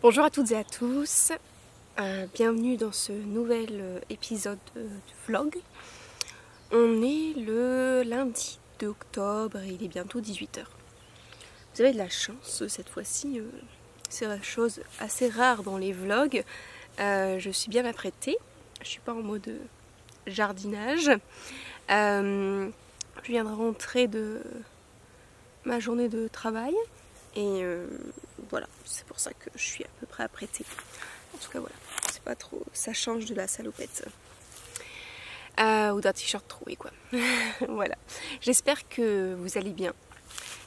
Bonjour à toutes et à tous, bienvenue dans ce nouvel épisode du vlog. On est le lundi 2 octobre et il est bientôt 18 h. Vous avez de la chance cette fois-ci, c'est une chose assez rare dans les vlogs. Je suis bien apprêtée, je suis pas en mode jardinage. Je viens de rentrer de ma journée de travail et voilà, c'est pour ça que je suis à peu près apprêtée. En tout cas voilà, c'est pas trop, ça change de la salopette. Ou d'un t-shirt troué quoi. Voilà, j'espère que vous allez bien.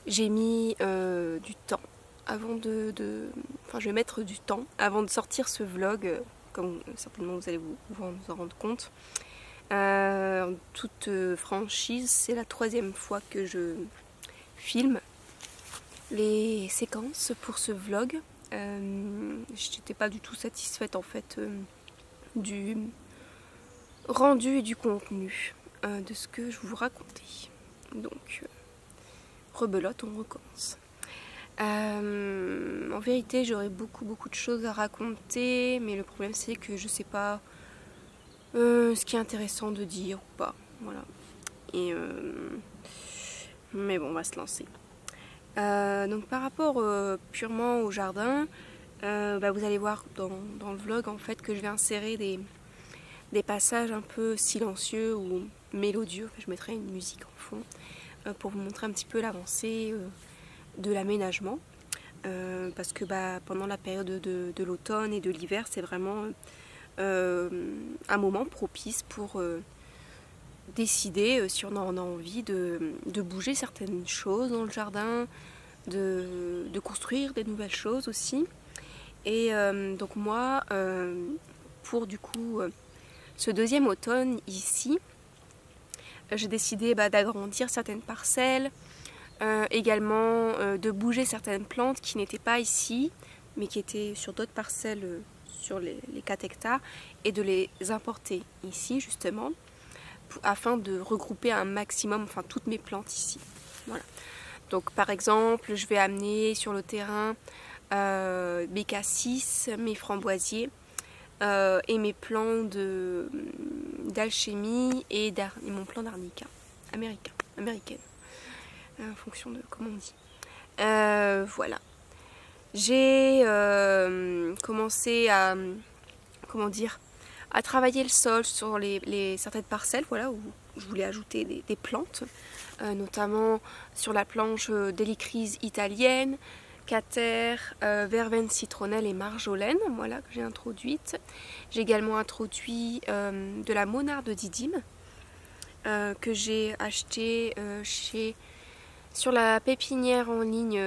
J'ai mis du temps avant enfin je vais mettre du temps avant de sortir ce vlog, comme certainement vous allez vous en rendre compte. En toute franchise, c'est la 3e fois que je filme les séquences pour ce vlog. J'étais pas du tout satisfaite en fait du rendu et du contenu de ce que je vous racontais. Donc rebelote, on recommence. En vérité j'aurais beaucoup de choses à raconter, mais le problème c'est que je sais pas ce qui est intéressant de dire ou pas. Voilà. Et mais bon, on va se lancer. Donc par rapport purement au jardin, vous allez voir dans le vlog en fait que je vais insérer des passages un peu silencieux ou mélodieux. Enfin, je mettrai une musique en fond pour vous montrer un petit peu l'avancée de l'aménagement. Parce que pendant la période de l'automne et de l'hiver, c'est vraiment un moment propice pour décider si on en a envie de bouger certaines choses dans le jardin, de construire des nouvelles choses aussi. Et donc moi, pour du coup ce 2e automne ici, j'ai décidé d'agrandir certaines parcelles, également de bouger certaines plantes qui n'étaient pas ici, mais qui étaient sur d'autres parcelles sur les 4 hectares, et de les importer ici justement, afin de regrouper un maximum, enfin toutes mes plantes ici. Voilà. Donc par exemple, je vais amener sur le terrain mes cassis, mes framboisiers et mes plants d'alchimie et mon plant d'arnica américaine, en fonction de comment on dit. Voilà. J'ai commencé à travailler le sol sur certaines parcelles, voilà, où je voulais ajouter des plantes, notamment sur la planche d'hélicryse italienne, cater, verveine citronnelle et marjolaine, voilà, que j'ai introduite. J'ai également introduit de la monarde didyme que j'ai acheté sur la pépinière en ligne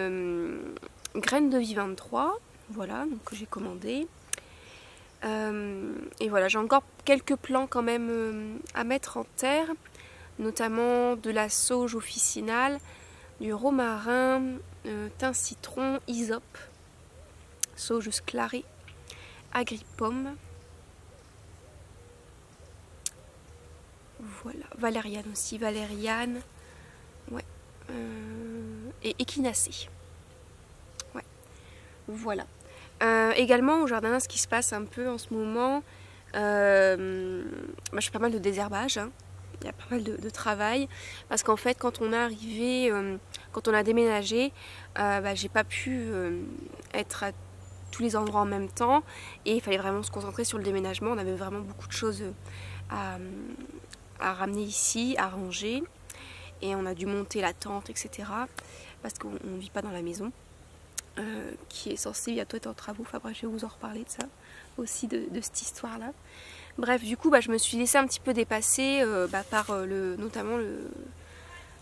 Graines de Vie 23, voilà, donc que j'ai commandé. Et voilà, j'ai encore quelques plants quand même à mettre en terre, notamment de la sauge officinale, du romarin, thym citron, hysope, sauge sclarée, agripomme, voilà, valériane aussi, ouais, et échinacée, ouais, voilà. Également au jardin, ce qui se passe un peu en ce moment, je fais pas mal de désherbage, hein. Il y a pas mal de travail, parce qu'en fait quand on est arrivé, quand on a déménagé, j'ai pas pu être à tous les endroits en même temps, et il fallait vraiment se concentrer sur le déménagement. On avait vraiment beaucoup de choses à ramener ici, à ranger, et on a dû monter la tente, etc. parce qu'on ne vit pas dans la maison. Qui est censé bientôt être en travaux. Enfin bref, je vais vous en reparler de ça aussi, de cette histoire là. Bref, du coup je me suis laissée un petit peu dépasser par notamment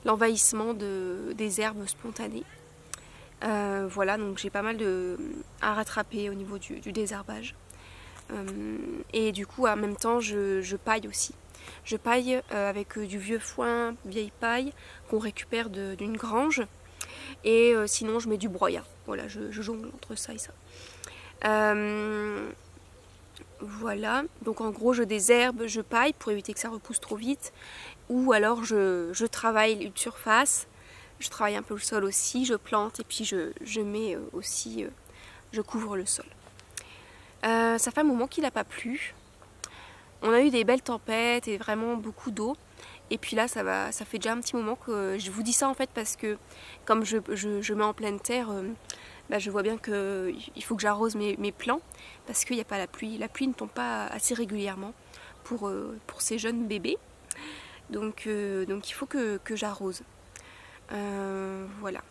l'envahissement des herbes spontanées. Voilà, donc j'ai pas mal à rattraper au niveau du désherbage. Et du coup en même temps je paille aussi. Je paille avec du vieux foin, vieille paille qu'on récupère d'une grange. Et sinon je mets du broyat. Voilà, je jongle entre ça et ça. Voilà, donc en gros je désherbe, je paille pour éviter que ça repousse trop vite. Ou alors je travaille une surface, je travaille un peu le sol aussi, je plante et puis je mets aussi, je couvre le sol. Ça fait un moment qu'il n'a pas plu. On a eu des belles tempêtes et vraiment beaucoup d'eau. Et puis là, ça fait déjà un petit moment que je vous dis ça en fait parce que comme je mets en pleine terre, je vois bien qu'il faut que j'arrose mes plants parce qu'il n'y a pas la pluie. La pluie ne tombe pas assez régulièrement pour ces jeunes bébés. Donc il faut que j'arrose. Voilà.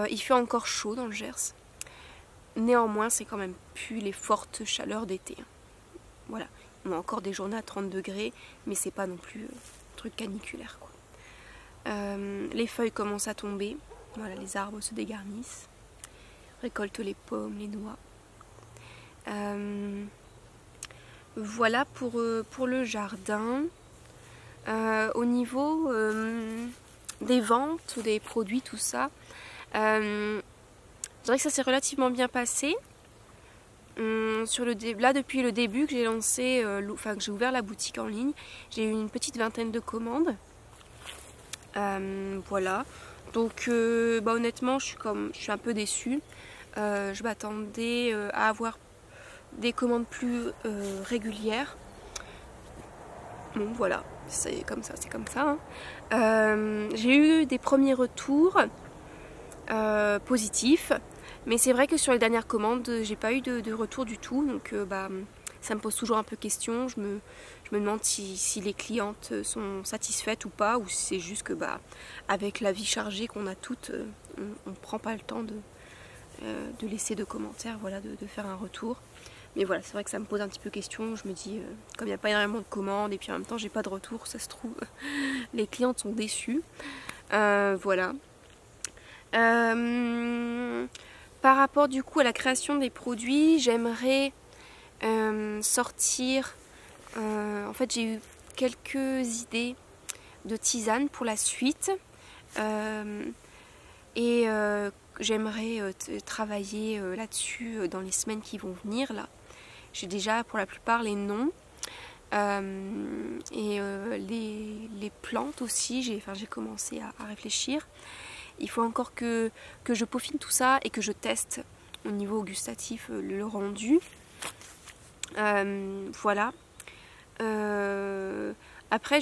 Il fait encore chaud dans le Gers. Néanmoins, c'est quand même plus les fortes chaleurs d'été. Voilà. On a encore des journées à 30 degrés, mais c'est pas non plus un truc caniculaire, quoi. Les feuilles commencent à tomber. Voilà, les arbres se dégarnissent. Récolte les pommes, les noix. Voilà pour le jardin. Au niveau des ventes, des produits, tout ça, je dirais que ça s'est relativement bien passé. Là, depuis le début que j'ai lancé, que j'ai ouvert la boutique en ligne, j'ai eu une petite vingtaine de commandes. Voilà. Donc, honnêtement, je suis un peu déçue. Je m'attendais à avoir des commandes plus régulières. Bon, voilà, c'est comme ça, hein. J'ai eu des premiers retours positifs. Mais c'est vrai que sur les dernières commandes, j'ai pas eu de retour du tout, donc ça me pose toujours un peu question. Je me demande si les clientes sont satisfaites ou pas, ou si c'est juste que avec la vie chargée qu'on a toutes, on prend pas le temps de laisser de commentaires, voilà, de faire un retour. Mais voilà, c'est vrai que ça me pose un petit peu question. Je me dis, comme il n'y a pas énormément de commandes et puis en même temps j'ai pas de retour, ça se trouve, les clientes sont déçues. Voilà. Par rapport du coup à la création des produits, j'aimerais sortir, en fait j'ai eu quelques idées de tisane pour la suite et j'aimerais travailler là-dessus dans les semaines qui vont venir. Là, j'ai déjà pour la plupart les noms et les plantes aussi, j'ai commencé à réfléchir. Il faut encore que je peaufine tout ça et que je teste au niveau gustatif le rendu. Voilà. Après,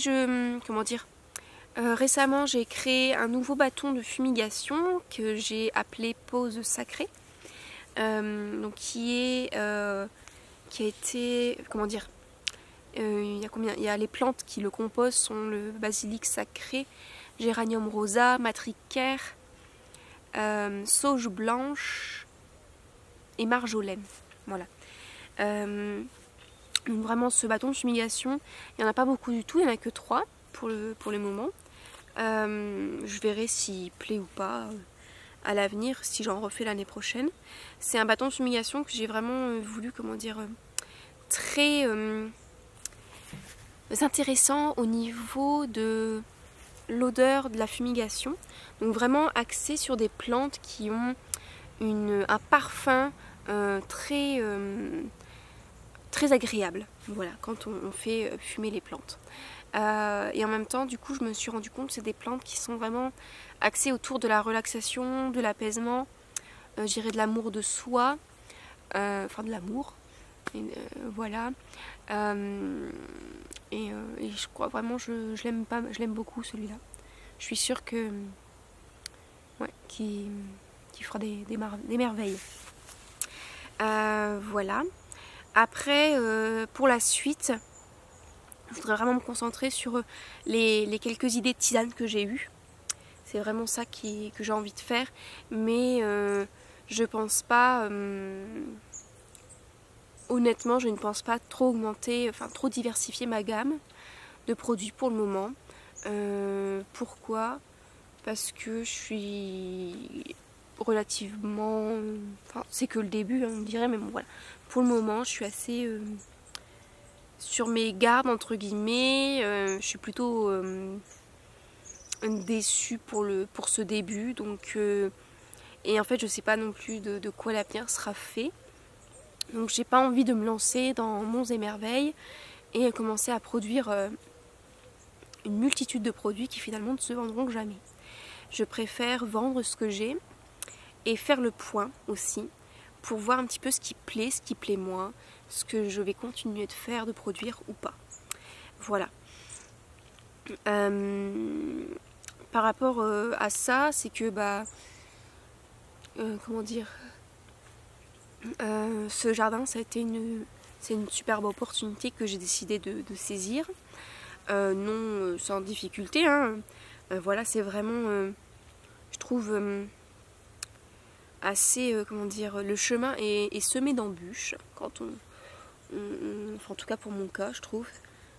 récemment, j'ai créé un nouveau bâton de fumigation que j'ai appelé Pause Sacrée. Donc qui a été, il y a les plantes qui le composent sont le basilic sacré, géranium rosa, matricaire, sauge blanche et marjolaine. Voilà. Donc vraiment ce bâton de fumigation, il n'y en a pas beaucoup du tout, il n'y en a que 3 pour le moment. Je verrai s'il plaît ou pas à l'avenir, si j'en refais l'année prochaine. C'est un bâton de fumigation que j'ai vraiment voulu, très intéressant au niveau de l'odeur de la fumigation. Donc vraiment axé sur des plantes qui ont un parfum très agréable. Voilà, quand on fait fumer les plantes. Et en même temps, du coup, je me suis rendu compte que c'est des plantes qui sont vraiment axées autour de la relaxation, de l'apaisement, je dirais de l'amour de soi, de l'amour. Voilà. Et je crois vraiment, je l'aime beaucoup celui-là. Je suis sûre que qu'il fera des merveilles. Voilà. Après, pour la suite, je voudrais vraiment me concentrer sur les quelques idées de tisane que j'ai eues. C'est vraiment ça que j'ai envie de faire. Mais je pense pas... honnêtement, je ne pense pas trop trop diversifier ma gamme de produits pour le moment. Pourquoi ? Parce que je suis relativement... c'est que le début, on dirait, mais bon, voilà. Pour le moment, je suis assez sur mes gardes, entre guillemets. Je suis plutôt déçue pour ce début. Donc, et en fait, je sais pas non plus de quoi l'avenir sera fait. Donc, j'ai pas envie de me lancer dans monts et merveilles et commencer à produire une multitude de produits qui finalement ne se vendront jamais. Je préfère vendre ce que j'ai et faire le point aussi pour voir un petit peu ce qui plaît moins, ce que je vais continuer de faire, de produire ou pas. Voilà. Par rapport à ça, c'est que comment dire, ce jardin, ça a été c'est une superbe opportunité que j'ai décidé de saisir, non sans difficulté, hein. Voilà, c'est vraiment, je trouve, assez, comment dire, le chemin est semé d'embûches quand enfin, en tout cas pour mon cas, je trouve,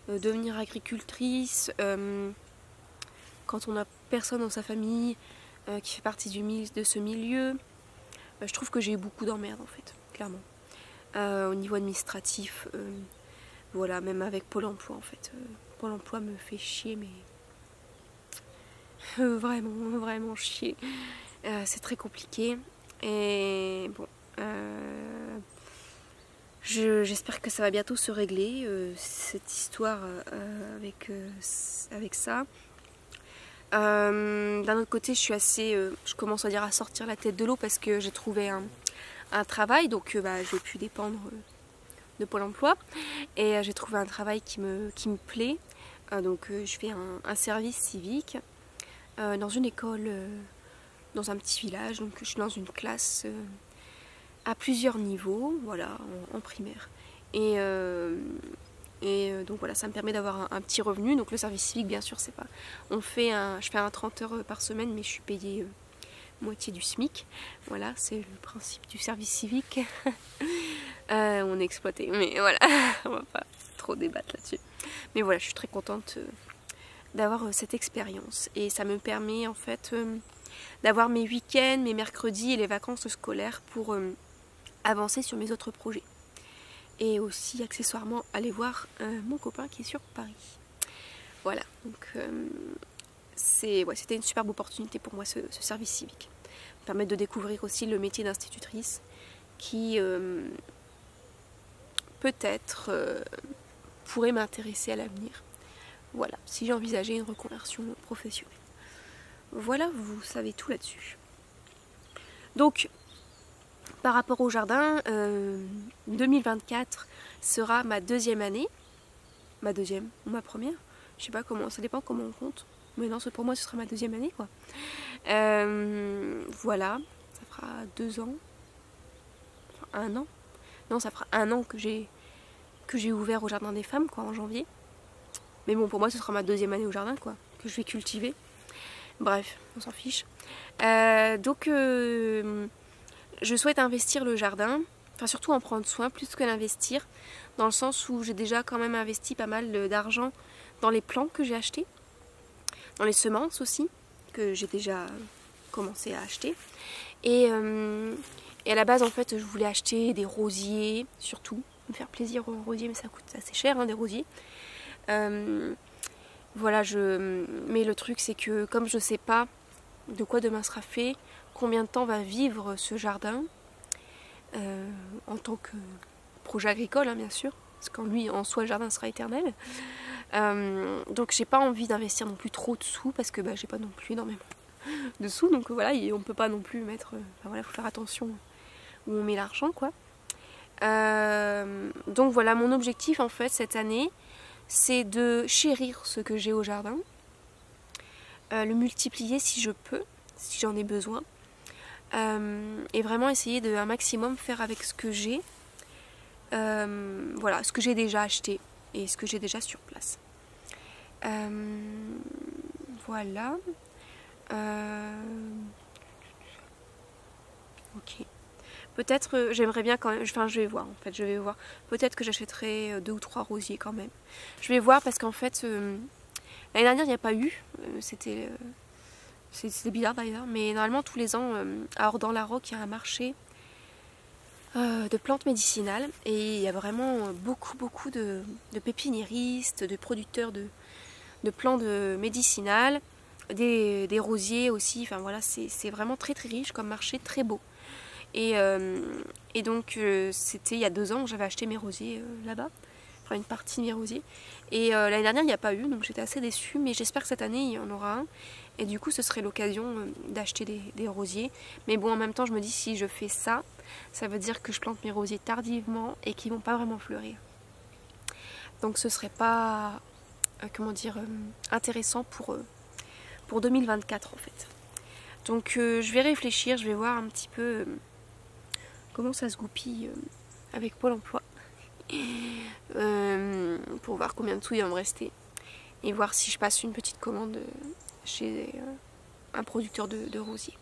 devenir agricultrice, quand on n'a personne dans sa famille qui fait partie de ce milieu, je trouve que j'ai eu beaucoup d'emmerdes en fait, clairement. Au niveau administratif, voilà, même avec Pôle emploi en fait. Pôle emploi me fait chier, mais vraiment chier. C'est très compliqué. Et bon, j'espère que ça va bientôt se régler, cette histoire avec ça. D'un autre côté, je commence à dire à sortir la tête de l'eau parce que j'ai trouvé un travail, donc je vais plus dépendre de Pôle emploi. Et j'ai trouvé un travail qui me plaît. Donc je fais un service civique dans une école, dans un petit village. Donc je suis dans une classe à plusieurs niveaux, voilà, en primaire. Et donc voilà, ça me permet d'avoir un petit revenu. Donc le service civique, bien sûr, c'est pas... je fais un 30 heures par semaine, mais je suis payée moitié du SMIC. Voilà, c'est le principe du service civique. On est exploité, mais voilà, on va pas trop débattre là-dessus. Mais voilà, je suis très contente d'avoir cette expérience. Et ça me permet en fait d'avoir mes week-ends, mes mercredis et les vacances scolaires pour avancer sur mes autres projets. Et aussi accessoirement aller voir mon copain qui est sur Paris. Voilà, donc c'était une superbe opportunité pour moi ce service civique. Me permettre de découvrir aussi le métier d'institutrice qui peut-être pourrait m'intéresser à l'avenir. Voilà, si j'envisageais une reconversion professionnelle. Voilà, vous savez tout là-dessus. Donc, par rapport au jardin, 2024 sera ma deuxième année. Ma deuxième ou ma première, je sais pas comment, ça dépend comment on compte. Mais non, pour moi ce sera ma deuxième année quoi. Voilà, ça fera 2 ans. Enfin, 1 an. Non, ça fera 1 an que j'ai ouvert au Jardin des Femmes quoi, en janvier. Mais bon, pour moi ce sera ma deuxième année au jardin quoi, que je vais cultiver. Bref, on s'en fiche. Donc je souhaite investir le jardin, enfin surtout en prendre soin plus que l'investir, dans le sens où j'ai déjà quand même investi pas mal d'argent dans les plants que j'ai achetés, dans les semences aussi, que j'ai déjà commencé à acheter. Et à la base en fait je voulais acheter des rosiers, surtout, me faire plaisir aux rosiers, mais ça coûte assez cher hein, des rosiers. Voilà, mais le truc c'est que comme je sais pas de quoi demain sera fait, combien de temps va vivre ce jardin en tant que projet agricole hein, bien sûr, parce qu'en lui en soi le jardin sera éternel. Donc j'ai pas envie d'investir non plus trop de sous parce que j'ai pas non plus énormément de sous, donc voilà, on peut pas non plus mettre, voilà, faut faire attention où on met l'argent quoi. Donc voilà, mon objectif en fait cette année, c'est de chérir ce que j'ai au jardin, le multiplier si je peux, si j'en ai besoin, et vraiment essayer de un maximum faire avec ce que j'ai, voilà, ce que j'ai déjà acheté et ce que j'ai déjà sur place. Voilà. Ok. Peut-être, j'aimerais bien quand même, enfin je vais voir en fait, je vais voir. Peut-être que j'achèterai 2 ou 3 rosiers quand même. Je vais voir parce qu'en fait, l'année dernière il n'y a pas eu, c'était bizarre d'ailleurs, mais normalement tous les ans, à Ordan-la-Roque, il y a un marché de plantes médicinales et il y a vraiment beaucoup de pépiniéristes, de producteurs de plantes médicinales, des rosiers aussi, enfin voilà, c'est vraiment très riche comme marché, très beau. Et donc c'était il y a 2 ans, j'avais acheté mes rosiers là-bas, enfin une partie de mes rosiers. Et l'année dernière il n'y a pas eu, donc j'étais assez déçue, mais j'espère que cette année il y en aura un. Et du coup ce serait l'occasion d'acheter des rosiers. Mais bon, en même temps je me dis, si je fais ça, ça veut dire que je plante mes rosiers tardivement et qu'ils vont pas vraiment fleurir. Donc ce serait pas, comment dire, intéressant pour 2024 en fait. Donc je vais réfléchir, je vais voir un petit peu comment ça se goupille avec Pôle emploi. Pour voir combien de sous il va me rester. Et voir si je passe une petite commande chez un producteur de rosiers.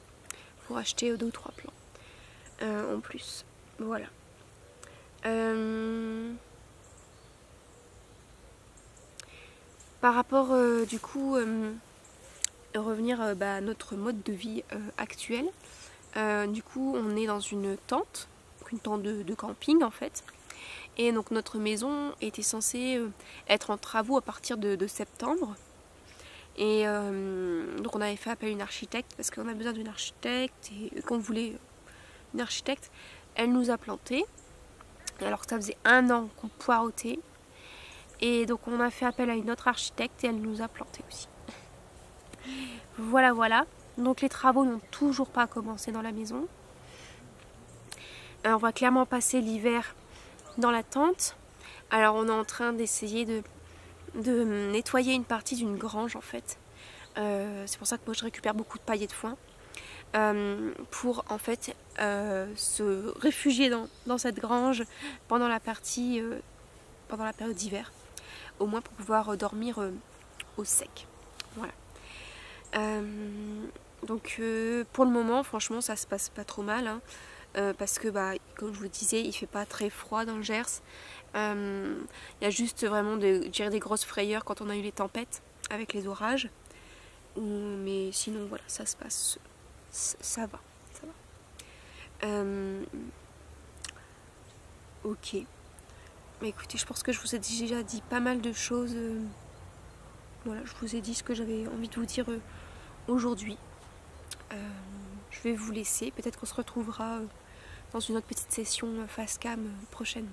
Pour acheter 2 ou 3 plants en plus. Voilà. Par rapport du coup revenir à notre mode de vie actuel. Du coup on est dans une tente de camping en fait. Et donc notre maison était censée être en travaux à partir de septembre. Et donc on avait fait appel à une architecte parce qu'on a besoin d'une architecte et qu'on voulait une architecte. Elle nous a planté alors que ça faisait 1 an qu'on poireautait. Et donc on a fait appel à une autre architecte et elle nous a planté aussi. Voilà, voilà. Donc les travaux n'ont toujours pas commencé dans la maison. On va clairement passer l'hiver dans la tente. Alors on est en train d'essayer de nettoyer une partie d'une grange en fait. C'est pour ça que moi je récupère beaucoup de paille et de foin. Pour en fait se réfugier dans cette grange pendant la période d'hiver. Au moins pour pouvoir dormir au sec. Voilà. Donc pour le moment franchement ça se passe pas trop mal hein, parce que comme je vous le disais il fait pas très froid dans le Gers. Il y a juste vraiment des grosses frayeurs quand on a eu les tempêtes avec les orages. Mais sinon voilà ça se passe, ça va. Ok. Mais écoutez, je pense que je vous ai déjà dit pas mal de choses. Voilà, je vous ai dit ce que j'avais envie de vous dire aujourd'hui. Je vais vous laisser. Peut-être qu'on se retrouvera dans une autre petite session face cam prochaine.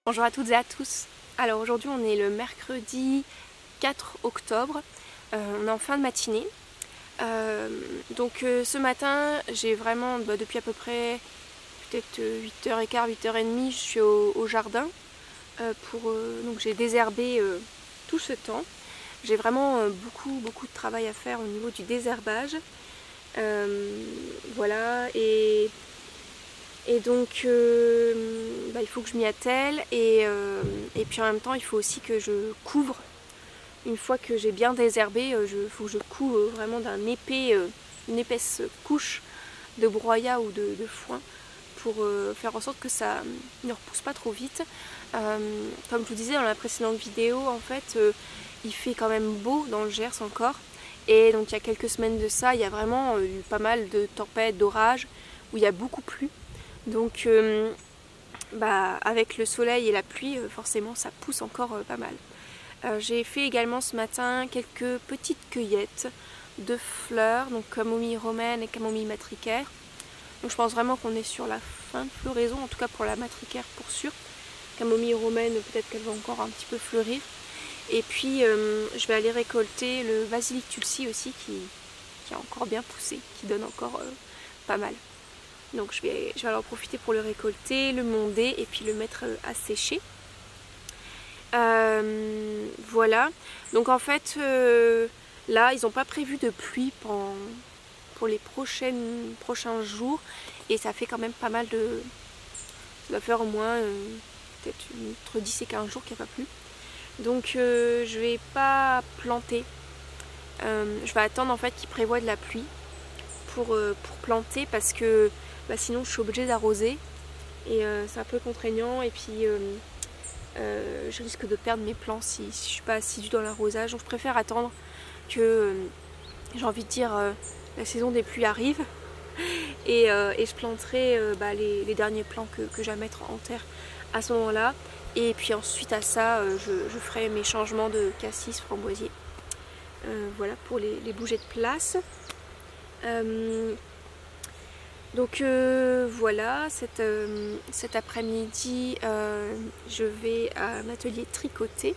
Bonjour à toutes et à tous. Alors aujourd'hui on est le mercredi 4 octobre, on est en fin de matinée. Donc ce matin j'ai vraiment, depuis à peu près peut-être 8h15, 8h30, je suis au jardin. Donc j'ai désherbé tout ce temps. J'ai vraiment beaucoup de travail à faire au niveau du désherbage. Voilà, et donc il faut que je m'y attelle et puis en même temps il faut aussi que je couvre. Une fois que j'ai bien désherbé, il faut que je couvre vraiment une épaisse couche de broyat ou de foin pour faire en sorte que ça ne repousse pas trop vite. Comme je vous disais dans la précédente vidéo, en fait il fait quand même beau dans le Gers encore, et donc il y a quelques semaines de ça, il y a vraiment eu pas mal de tempêtes, d'orages où il y a beaucoup plu. Donc avec le soleil et la pluie, forcément ça pousse encore pas mal. J'ai fait également ce matin quelques petites cueillettes de fleurs, donc camomille romaine et camomille matricaire. Donc je pense vraiment qu'on est sur la fin de floraison, en tout cas pour la matricaire pour sûr. Camomille romaine, peut-être qu'elle va encore un petit peu fleurir. Et puis je vais aller récolter le basilic tulsi aussi qui a encore bien poussé, qui donne encore pas mal. Donc je vais en profiter pour le récolter, le monder et puis le mettre à sécher. Voilà. Donc en fait là ils n'ont pas prévu de pluie pour les prochains jours, et ça fait quand même pas mal de... Ça doit faire au moins peut-être entre 10 et 15 jours qu'il n'y a pas plu. Donc je vais pas planter. Je vais attendre en fait qu'ils prévoient de la pluie pour planter, parce que sinon je suis obligée d'arroser et c'est un peu contraignant, et puis je risque de perdre mes plants si je ne suis pas assidue dans l'arrosage. Donc je préfère attendre que, j'ai envie de dire, la saison des pluies arrive et je planterai les derniers plants que j'ai à mettre en terre à ce moment-là. Et puis ensuite à ça je ferai mes changements de cassis, framboisier. Voilà pour les bouger de place. Donc voilà, cet après-midi je vais à un atelier tricoté.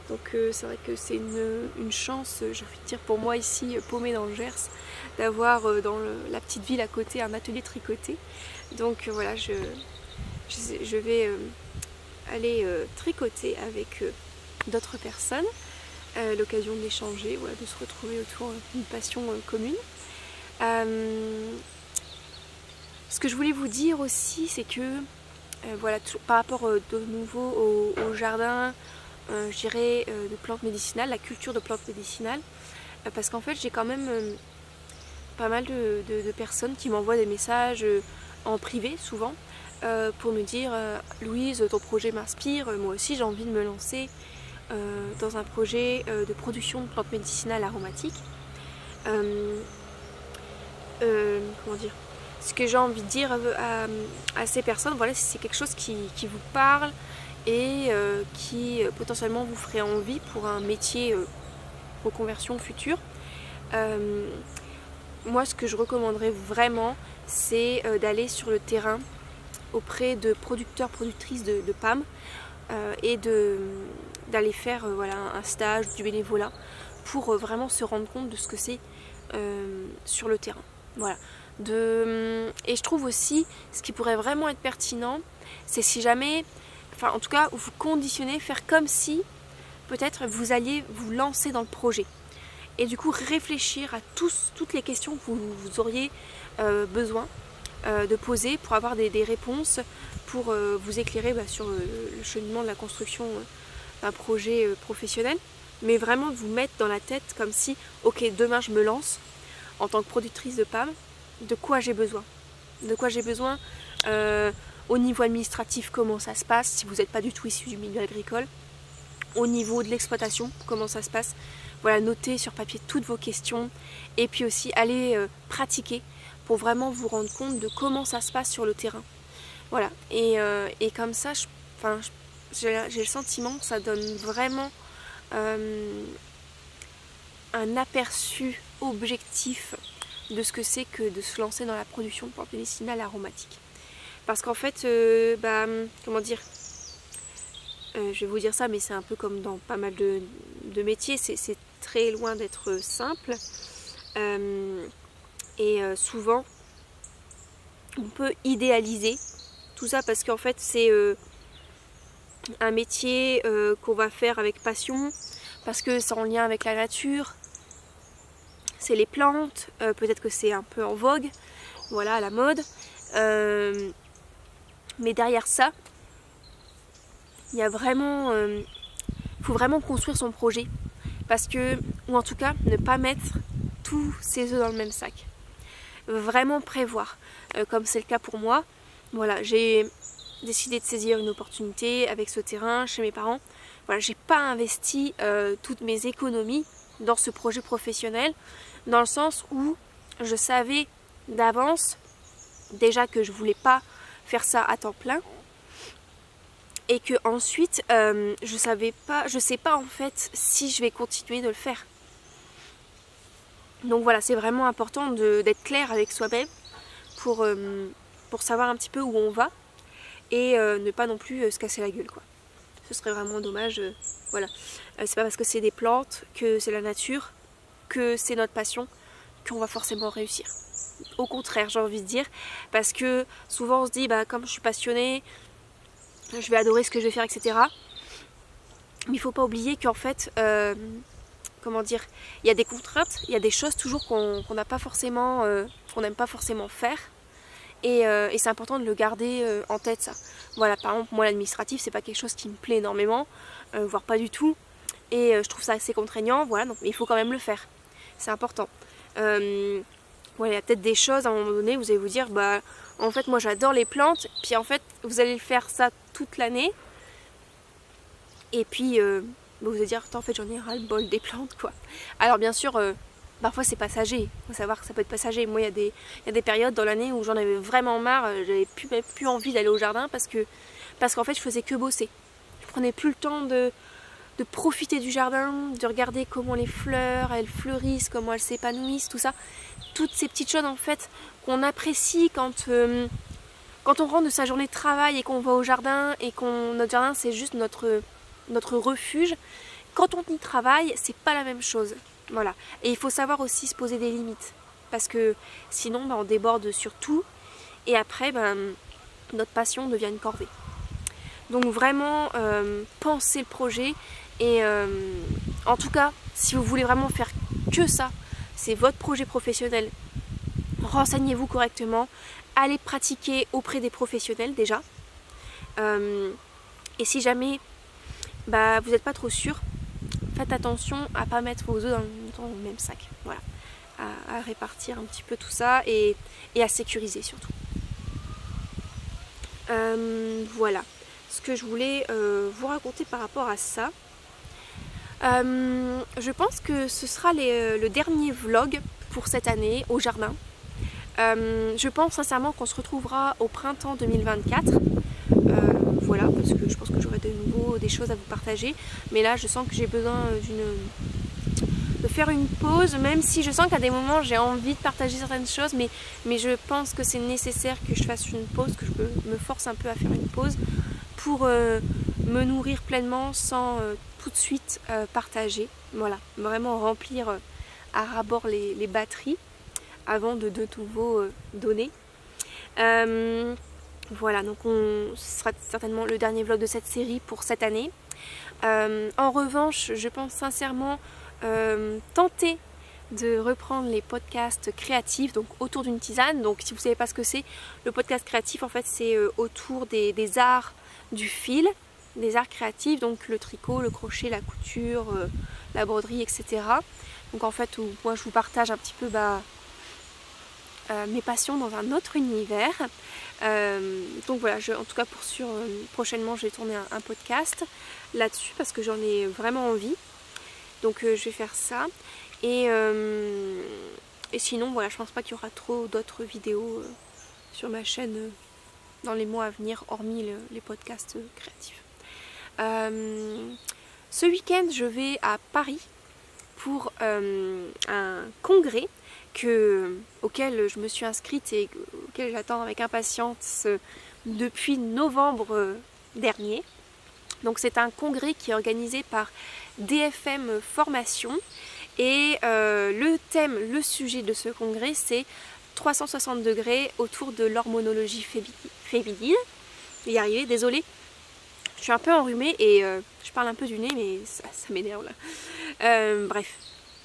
Donc c'est vrai que c'est une chance, j'ai envie de dire, pour moi ici paumée dans le Gers, d'avoir dans la petite ville à côté un atelier tricoté. Donc voilà, je vais aller tricoter avec d'autres personnes, l'occasion d'échanger, voilà, de se retrouver autour d'une passion commune. Ce que je voulais vous dire aussi, c'est que voilà, par rapport de nouveau au jardin, je dirais de plantes médicinales, la culture de plantes médicinales, parce qu'en fait j'ai quand même pas mal de personnes qui m'envoient des messages en privé souvent pour me dire Louise, ton projet m'inspire, moi aussi j'ai envie de me lancer dans un projet de production de plantes médicinales aromatiques. Comment dire, ce que j'ai envie de dire à ces personnes, voilà, si c'est quelque chose qui vous parle et qui potentiellement vous ferait envie pour un métier reconversion future, moi ce que je recommanderais vraiment, c'est d'aller sur le terrain auprès de producteurs, productrices de PAM et d'aller faire voilà, un stage, du bénévolat, pour vraiment se rendre compte de ce que c'est sur le terrain. Voilà. Et je trouve aussi, ce qui pourrait vraiment être pertinent, c'est si jamais, enfin en tout cas, vous conditionnez, faire comme si peut-être vous alliez vous lancer dans le projet. Et du coup réfléchir à toutes les questions que vous auriez besoin de poser pour avoir des réponses, pour vous éclairer sur le cheminement de la construction d'un projet professionnel. Mais vraiment vous mettre dans la tête comme si, ok, demain je me lance en tant que productrice de PAM, de quoi j'ai besoin. De quoi j'ai besoin au niveau administratif, comment ça se passe, si vous n'êtes pas du tout issu du milieu agricole. Au niveau de l'exploitation, comment ça se passe. Voilà, notez sur papier toutes vos questions. Et puis aussi, allez pratiquer pour vraiment vous rendre compte de comment ça se passe sur le terrain. Voilà, et comme ça, j'ai le sentiment que ça donne vraiment un aperçu objectif de ce que c'est que de se lancer dans la production de plantes médicinales aromatiques. Parce qu'en fait, comment dire, Je vais vous dire ça, mais c'est un peu comme dans pas mal de métiers, c'est très loin d'être simple. Souvent, on peut idéaliser tout ça parce qu'en fait, c'est un métier qu'on va faire avec passion, parce que c'est en lien avec la nature, c'est les plantes, peut-être que c'est un peu en vogue, voilà, à la mode. Mais derrière ça, il y a vraiment, faut vraiment construire son projet, parce que, ou en tout cas, ne pas mettre tous ses œufs dans le même sac. Vraiment prévoir, comme c'est le cas pour moi. Voilà, j'ai décidé de saisir une opportunité avec ce terrain chez mes parents. Voilà, j'ai pas investi toutes mes économies dans ce projet professionnel, dans le sens où je savais d'avance déjà que je voulais pas faire ça à temps plein, et que ensuite je sais pas en fait si je vais continuer de le faire. Donc voilà, c'est vraiment important d'être clair avec soi-même pour savoir un petit peu où on va et ne pas non plus se casser la gueule, quoi. Ce serait vraiment dommage. Voilà, c'est pas parce que c'est des plantes, que c'est la nature, que c'est notre passion qu'on va forcément réussir. Au contraire, j'ai envie de dire, parce que souvent on se dit, bah comme je suis passionnée, je vais adorer ce que je vais faire, etc. Mais il faut pas oublier qu'en fait, comment dire, il y a des contraintes, il y a des choses toujours qu'on n'a pas forcément, qu'on n'aime pas forcément faire. Et c'est important de le garder en tête, ça. Voilà, par exemple, moi l'administratif, c'est pas quelque chose qui me plaît énormément, voire pas du tout. Et je trouve ça assez contraignant, voilà, donc, mais il faut quand même le faire. C'est important. Voilà, il y a peut-être des choses à un moment donné, vous allez vous dire, bah en fait moi j'adore les plantes, puis en fait vous allez faire ça toute l'année. Et puis vous allez dire, en fait j'en ai ras le bol des plantes, quoi. Alors bien sûr, parfois c'est passager, il faut savoir que ça peut être passager. Moi il y a des périodes dans l'année où j'en avais vraiment marre, j'avais plus envie d'aller au jardin parce qu'en fait je faisais que bosser. Je prenais plus le temps de profiter du jardin, de regarder comment les fleurs elles fleurissent, comment elles s'épanouissent, tout ça. Toutes ces petites choses en fait qu'on apprécie quand on rentre de sa journée de travail et qu'on va au jardin et notre jardin c'est juste notre refuge. Quand on y travaille, c'est pas la même chose. Voilà. Et il faut savoir aussi se poser des limites. Parce que sinon, on déborde sur tout. Et après, notre passion devient une corvée. Donc vraiment, pensez le projet. Et en tout cas, si vous voulez vraiment faire que ça, c'est votre projet professionnel, renseignez-vous correctement. Allez pratiquer auprès des professionnels déjà. Et si jamais vous n'êtes pas trop sûr, faites attention à ne pas mettre vos œufs dans le même sac. Voilà. À répartir un petit peu tout ça et à sécuriser surtout. Voilà ce que je voulais vous raconter par rapport à ça. Je pense que ce sera le dernier vlog pour cette année au jardin. Je pense sincèrement qu'on se retrouvera au printemps 2024. Voilà, parce que je pense que j'aurai de nouveau des choses à vous partager. Mais là, je sens que j'ai besoin de faire une pause, même si je sens qu'à des moments, j'ai envie de partager certaines choses. Mais je pense que c'est nécessaire que je fasse une pause, que je me force un peu à faire une pause pour me nourrir pleinement sans tout de suite partager. Voilà, vraiment remplir à ras-bord les batteries avant de nouveau donner. Voilà, donc ce sera certainement le dernier vlog de cette série pour cette année. En revanche, je pense sincèrement tenter de reprendre les podcasts créatifs, donc autour d'une tisane. Donc si vous ne savez pas ce que c'est, le podcast créatif en fait c'est autour des arts du fil, des arts créatifs, donc le tricot, le crochet, la couture, la broderie, etc. Donc en fait où moi je vous partage un petit peu mes passions dans un autre univers. Donc voilà, en tout cas pour sûr, prochainement je vais tourner un podcast là-dessus parce que j'en ai vraiment envie. Donc je vais faire ça. Et sinon voilà, je pense pas qu'il y aura trop d'autres vidéos sur ma chaîne dans les mois à venir, hormis les podcasts créatifs. Ce week-end je vais à Paris pour un congrès auquel je me suis inscrite et auquel j'attends avec impatience depuis novembre dernier. Donc c'est un congrès qui est organisé par DFM Formation et le sujet de ce congrès c'est 360 degrés autour de l'hormonologie féminine. Je vais y arriver, désolée. Je suis un peu enrhumée et je parle un peu du nez mais ça m'énerve là. Bref,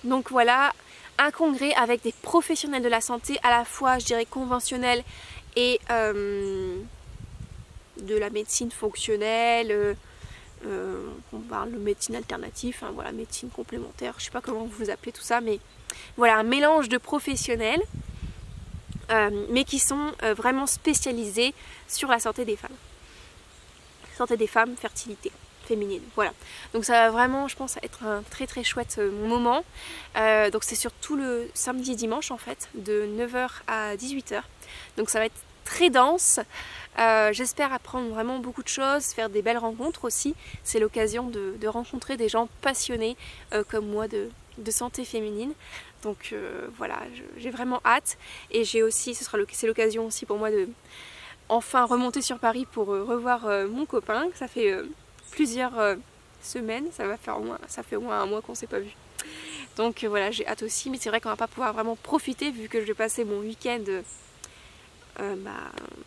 donc voilà, un congrès avec des professionnels de la santé à la fois je dirais conventionnels et de la médecine fonctionnelle, on parle de médecine alternative, hein, voilà, médecine complémentaire, je sais pas comment vous appelez tout ça, mais voilà, un mélange de professionnels, mais qui sont vraiment spécialisés sur la santé des femmes. Santé des femmes, fertilité féminine, voilà. Donc ça va vraiment, je pense, être un très très chouette moment. Donc c'est surtout le samedi et dimanche en fait, de 9h à 18h. Donc ça va être très dense. J'espère apprendre vraiment beaucoup de choses, faire des belles rencontres aussi. C'est l'occasion de rencontrer des gens passionnés comme moi de santé féminine. Donc voilà, j'ai vraiment hâte. Et j'ai aussi, c'est l'occasion aussi pour moi de enfin remonter sur Paris pour revoir mon copain. Ça fait plusieurs semaines, ça fait au moins un mois qu'on ne s'est pas vu. Donc voilà, j'ai hâte aussi, mais c'est vrai qu'on va pas pouvoir vraiment profiter vu que je vais passer mon week-end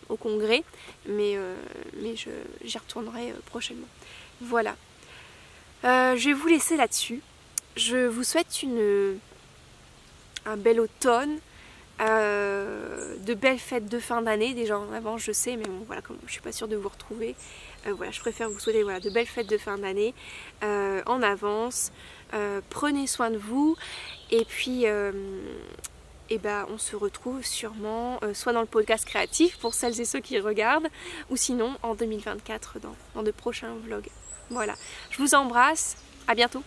au congrès, mais j'y retournerai prochainement. Voilà, je vais vous laisser là-dessus. Je vous souhaite un bel automne, de belles fêtes de fin d'année, déjà en avance je sais, mais bon voilà, comme je suis pas sûre de vous retrouver, voilà, je préfère vous souhaiter voilà, de belles fêtes de fin d'année en avance. Prenez soin de vous et puis on se retrouve sûrement soit dans le podcast créatif pour celles et ceux qui regardent, ou sinon en 2024 dans de prochains vlogs. Voilà, je vous embrasse, à bientôt.